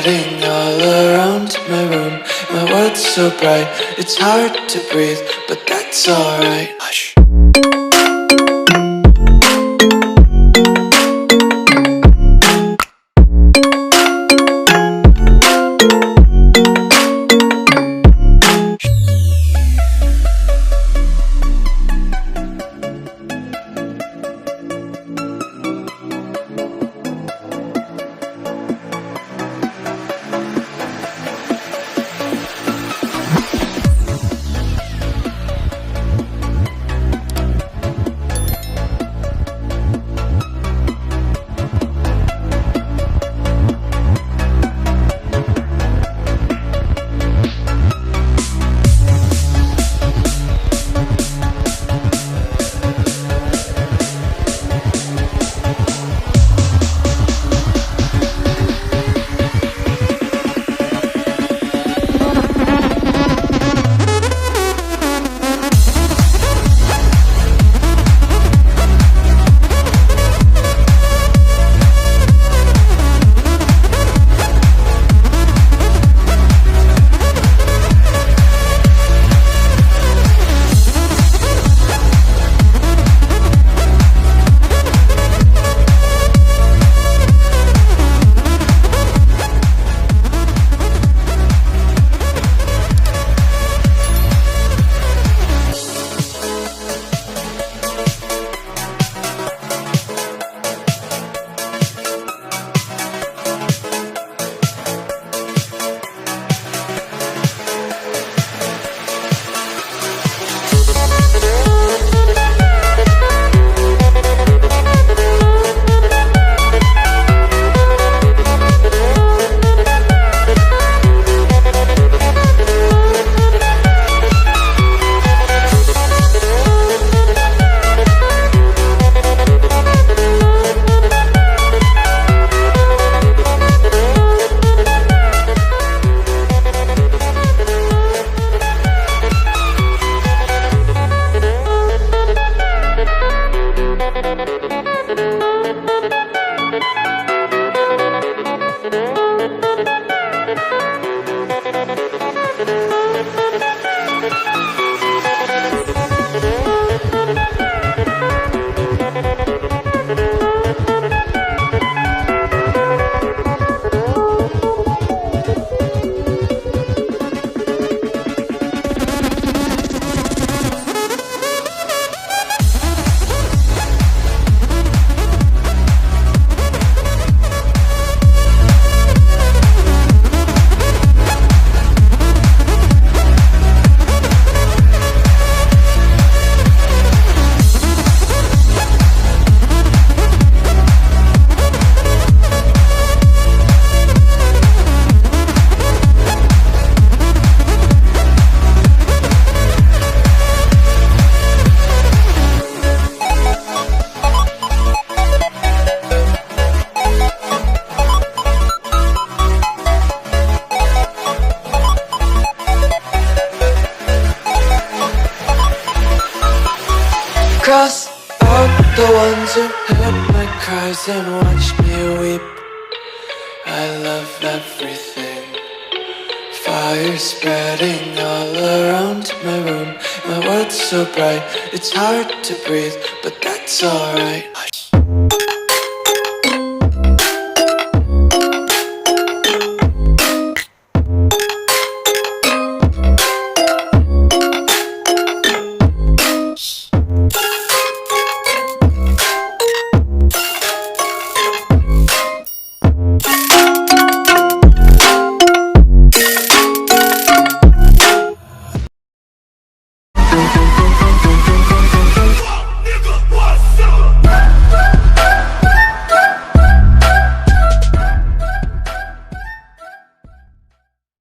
spreading all around my room. My world's so bright, it's hard to breathe, but that's alright. Hush. Cross out the ones who heard my cries and watched me weep. I love everything. Fire spreading all around my room. My world's so bright, it's hard to breathe, but that's alright.